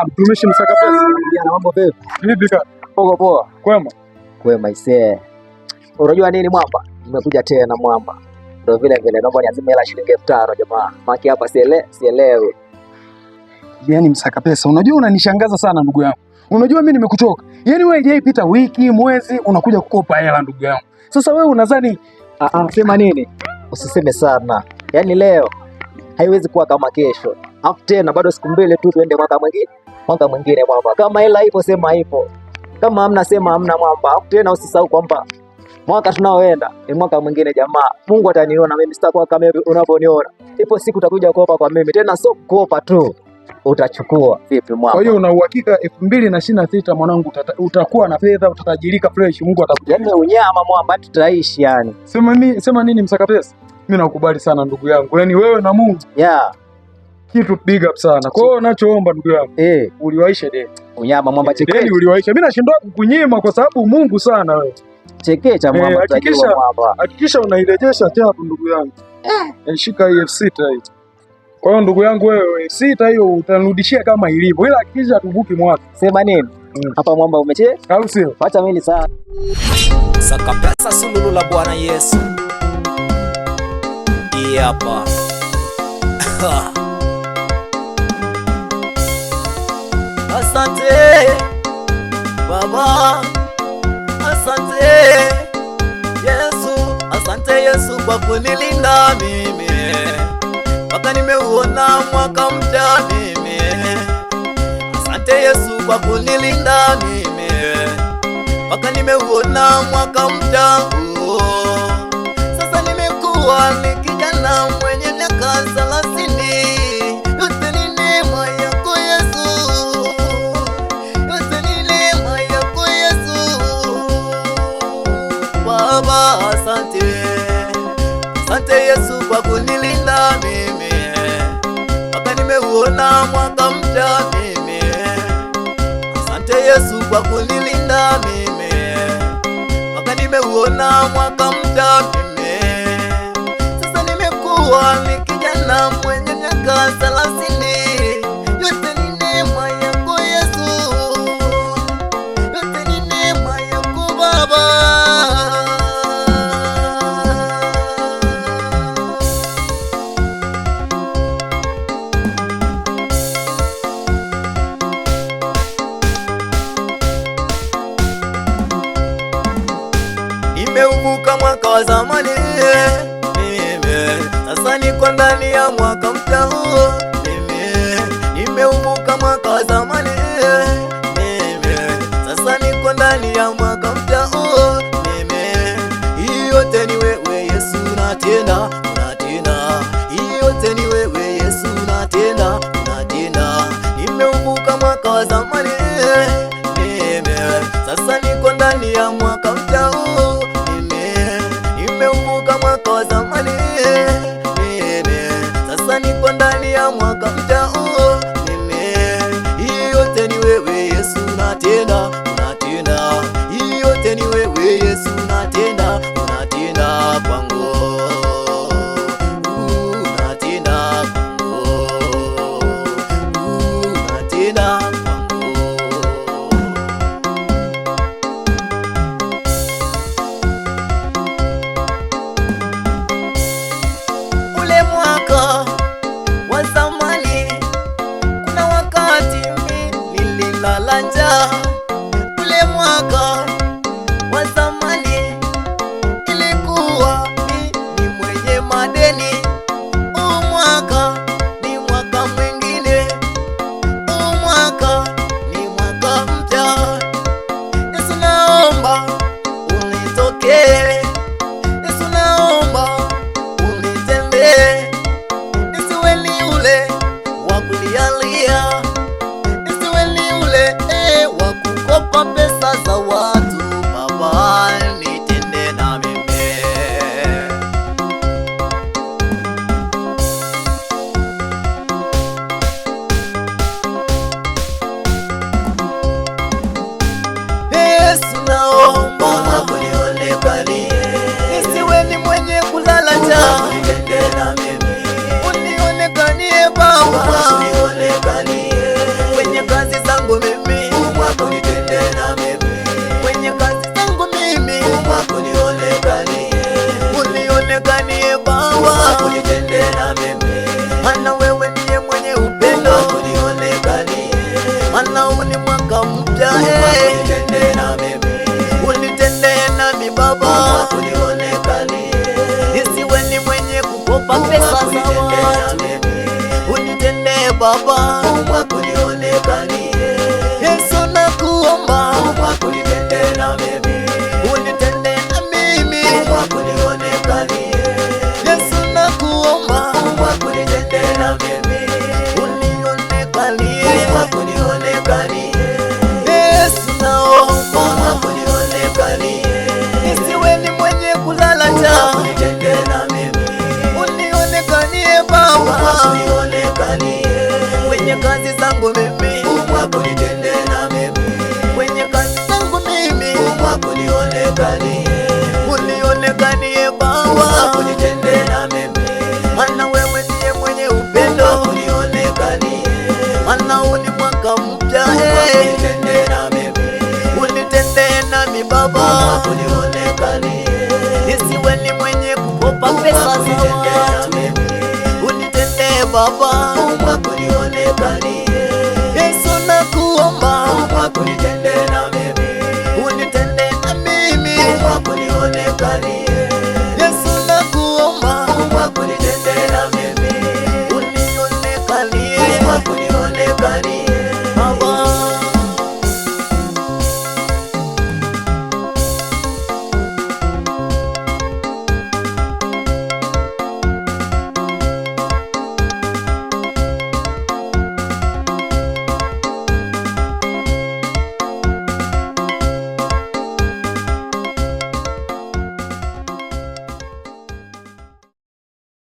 Mtumishi Msaka Pesa. Kijana, mambo vipi? Vipi kaka? Poa poa. Kwema. Kwema isee. Unajua nini mwamba? Nimekuja tena mwamba. Ndio vile naomba niazime hela shilingi 5000 jamaa. Maki hapa sielewi. Yaani Msaka Pesa, unajua unanishangaza sana ndugu yangu. Unajua mimi nimekuchoka. Yaani wewe haijapita wiki, mwezi unakuja kukopa hela ndugu yangu. Sasa wewe unadhani sema nini? Usiseme sana. Yaani leo haiwezi kuwa kama kesho. Afu tena bado siku mbili tu tuende mwaka mwingine. Mwaka mwingine mwamba. Kama hela ipo sema ipo. Kama hamna sema hamna mwamba. Afu tena usisahau kwamba mwaka tunaoenda ni mwaka mwingine jamaa. Mungu ataniona mimi, sitakuwa kama unavyoniona. Ipo siku utakuja kukopa kwa mimi. Tena sio kukopa tu. Utachukua vipi mwamba? Kwa hiyo una uhakika 2026 mwanangu utakuwa na fedha, utatajirika fresh, Mungu atakuja. Yaani unyama mwamba tutaishi yani. Sema nini Msaka Pesa? Mimi nakukubali sana ndugu yangu. Yaani wewe na Mungu. Yeah. Kitu big up sana. Kwa hiyo nachoomba ndugu yangu. Uliwaisha deni. Unyama mwamba chekecha. Deni uliwaisha. Mimi nashindwa kukunyima kwa sababu Mungu sana wewe. Chekecha mwamba. Hakikisha unairejesha chapu ndugu yangu. Shika hii F6 hii. Kwa hiyo ndugu yangu wewe, sita hiyo utanirudishia kama ilivyo. Ila hakikisha tuvuki mwaka. Sema nini? Hapa mwamba umecheka? Au sio? Acha mimi sana. Saka Pesa, sululu la Bwana Yesu. Hapa. Asante Baba. Asante Yesu. Asante Yesu kwa kunilinda mimi. Mpaka nimeuona mwaka mpya mimi. Asante Yesu kwa kunilinda mimi. Mpaka nimeuona mwaka mpya. Sasa nimekuwa ni kijana mwenye miaka 30. Yote ni neema yako Yesu. Yote ni neema yako Yesu. Baba asante. Asante Yesu kwa kunilinda mimi. Mpaka nimeuona mwaka mpya mimi. Asante Yesu kwa kunilinda mimi. Mpaka nimeuona mwaka mpya mimi. Sasa nimekuwa ni kijana mwenye miaka 30. Yote ni neema yako Yesu. Yote ni neema yako Baba. Nimeuvuka mwaka wa zamani mimi, sasa niko ndani ya mwaka mpya huu mimi. Nimeuvuka mwaka wa zamani mimi, sasa niko ndani ya mwaka mpya huu mimi. Hii yote ni wewe Yesu unatenda, unatenda. Hii yote ni wewe Yesu unatenda, unatenda. Nimeuvuka mwaka wa zamani mimi, sasa niko ndani ya mwaka mpya huu. Nimeuvuka mwaka wa zamani mimi, sasa niko ndani ya mwaka mpya huu mimi. Hii yote ni wewe Yesu unatenda, unatenda. Hii yote ni wewe Yesu unatenda, unatenda kwangu. Unatenda kwangu. Unatenda kwangu. Ule mwaka wa zamani, kuna wakati mimi nililala njaa. Ule mwaka wa zamani, ilikuwa mimi mwenye madeni. Huu mwaka ni mwaka mwingine. Huu mwaka ni mwaka mpya. Yesu naomba unitokee. Yesu naomba unitendee. Nisiwe ni ule wa kulialia. Nisiwe ni ule wa kukopa pesa za watu. Baba nitende na mimi. Yesu naomba unionekanie. Nisiwe ni mwenye kulala njaa. Unionekanie Baba. Kwenye kazi Baba, nisiwe ni mwenye kukopa pesa za watu. Unitendee Baba, Yesu nakuomba, unitendee na mimi, Yesu nakuomba, unionekanie, Yesu naomba, nisiwe ni mwenye kulala njaa, unionekanie Baba, kwenye kazi zangu mimi, kwenye kazi zangu mimi, unionekanie Baba, maana wewe ndiye mwenye upendo, maana huu ni mwaka mpya, unitendee nami Baba, nisiwe ni mwenye kukopa pesa za watu. Unitendee Baba, Yesu nakuomba, unitendee na mimi,